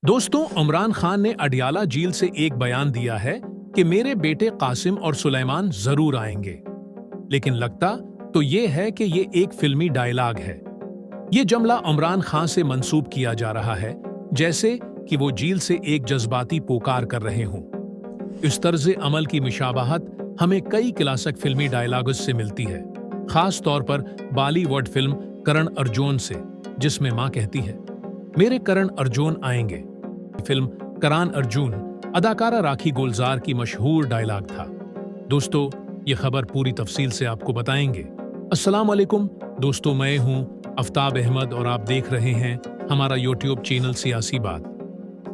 दोस्तों, इमरान खान ने अडियाला झील से एक बयान दिया है कि मेरे बेटे कासिम और सुलेमान जरूर आएंगे, लेकिन लगता तो ये है कि ये एक फिल्मी डायलॉग है। ये जुमला इमरान खान से मंसूब किया जा रहा है, जैसे कि वो झील से एक जज्बाती पुकार कर रहे हों। इस तर्ज अमल की मुशाबहत हमें कई क्लासिक फिल्मी डायलॉग्स से मिलती है, खास तौर पर बॉलीवुड फिल्म करण अर्जुन से, जिसमें मां कहती है, मेरे करण अर्जुन आएंगे। फिल्म करण अर्जुन अदाकारा राखी गुलजार की मशहूर डायलॉग था। दोस्तों, ये खबर पूरी तफसील से आपको बताएंगे। अस्सलाम वालेकुम दोस्तों, मैं हूं आफ्ताब अहमद और आप देख रहे हैं हमारा यूट्यूब चैनल सियासी बात।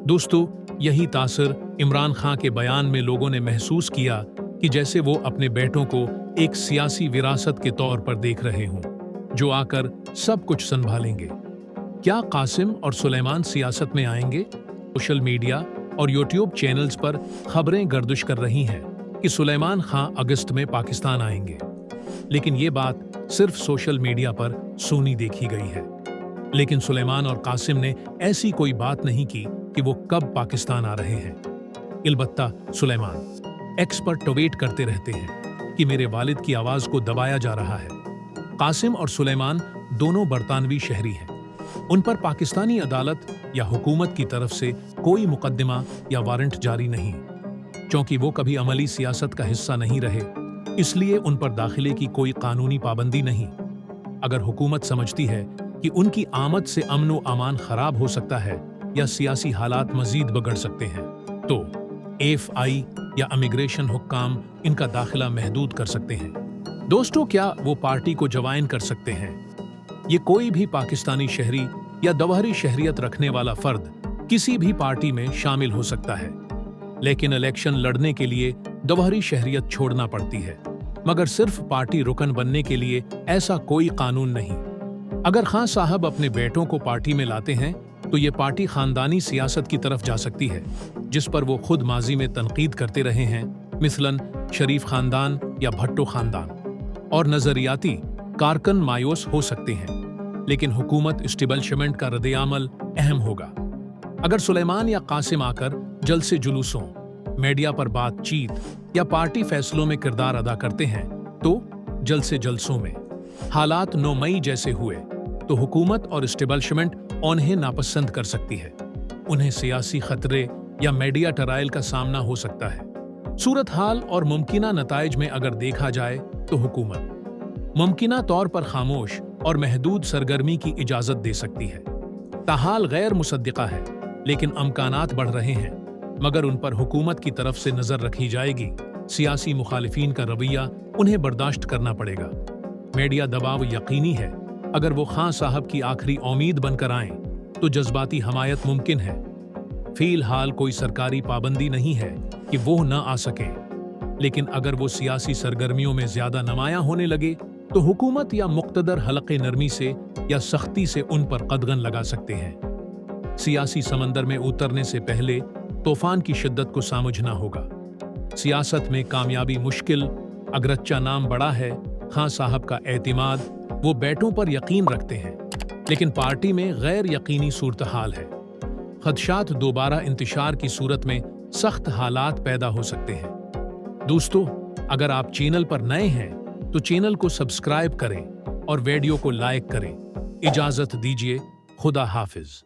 दोस्तों, यही तासर इमरान खान के बयान में लोगों ने महसूस किया कि जैसे वो अपने बेटों को एक सियासी विरासत के तौर पर देख रहे हों, जो आकर सब कुछ संभालेंगे। क्या कासिम और सुलेमान सियासत में आएंगे? सोशल मीडिया और यूट्यूब चैनल्स पर खबरें गर्दिश कर रही हैं कि सुलेमान खान अगस्त में पाकिस्तान आएंगे, लेकिन ये बात सिर्फ सोशल मीडिया पर सुनी देखी गई है। लेकिन सुलेमान और कासिम ने ऐसी कोई बात नहीं की कि वो कब पाकिस्तान आ रहे हैं। अलबत्ता सुलेमान एक्स पर ट्वीट करते रहते हैं कि मेरे वालिद की आवाज को दबाया जा रहा है। कासिम और सुलेमान दोनों बरतानवी शहरी हैं। उन पर पाकिस्तानी अदालत या हुकूमत की तरफ से कोई मुकदमा या वारंट जारी नहीं, क्योंकि वो कभी अमली सियासत का हिस्सा नहीं रहे, इसलिए उन पर दाखिले की कोई कानूनी पाबंदी नहीं। अगर हुकूमत समझती है कि उनकी आमद से अमन व अमान खराब हो सकता है या सियासी हालात मजीद बिगड़ सकते हैं, तो एफआई या इमिग्रेशन हुक्काम इनका दाखिला महदूद कर सकते हैं। दोस्तों, क्या वो पार्टी को ज्वाइन कर सकते हैं? ये कोई भी पाकिस्तानी शहरी या दोहरी शहरियत रखने वाला फर्द किसी भी पार्टी में शामिल हो सकता है, लेकिन इलेक्शन लड़ने के लिए दोहरी शहरियत छोड़ना पड़ती है, मगर सिर्फ पार्टी रुकन बनने के लिए ऐसा कोई कानून नहीं। अगर खान साहब अपने बेटों को पार्टी में लाते हैं तो ये पार्टी खानदानी सियासत की तरफ जा सकती है, जिस पर वो खुद माजी में तनकीद करते रहे हैं, मिसलन शरीफ खानदान या भट्टो खानदान, और नजरियाती कारकन मायूस हो सकते हैं। लेकिन हुकूमत इस्टेब्लिशमेंट का रद्द-ए-अमल अहम होगा। अगर सुलेमान या कासिम आकर जलसे जुलूसों, मीडिया पर बातचीत या पार्टी फैसलों में किरदार अदा करते हैं, तो जलसे जलसों में हालात 9 मई जैसे हुए तो हुकूमत और इस्टेब्लिशमेंट उन्हें नापसंद कर सकती है। उन्हें सियासी खतरे या मीडिया ट्रायल का सामना हो सकता है। सूरत हाल और मुमकिना नताइज में अगर देखा जाए तो हुकूमत मुमकिना तौर पर खामोश और महदूद सरगर्मी की इजाजत दे सकती है। ताहाल गैर मुसद्दिका है, लेकिन अमकानात बढ़ रहे हैं, मगर उन पर हुकूमत की तरफ से नजर रखी जाएगी। सियासी मुखालिफिन का रवैया उन्हें बर्दाश्त करना पड़ेगा। मीडिया दबाव यकीनी है। अगर वो खान साहब की आखिरी उम्मीद बनकर आएं तो जज्बाती हमायत मुमकिन है। फिलहाल कोई सरकारी पाबंदी नहीं है कि वो न आ सके, लेकिन अगर वो सियासी सरगर्मियों में ज्यादा नुमायां होने लगे तो हुकूमत या मुक्तदर हलक़े नरमी से या सख्ती से उन पर कदगन लगा सकते हैं। सियासी समंदर में उतरने से पहले तूफान की शिद्दत को समझना होगा। सियासत में कामयाबी मुश्किल, अगरच्चा नाम बड़ा है, खान साहब का एतमाद, वो बेटों पर यकीन रखते हैं, लेकिन पार्टी में गैर यकीनी सूरत हाल है। खदशात दोबारा इंतशार की सूरत में सख्त हालात पैदा हो सकते हैं। दोस्तों, अगर आप चैनल पर नए हैं तो चैनल को सब्सक्राइब करें और वीडियो को लाइक करें। इजाजत दीजिए। खुदा हाफिज।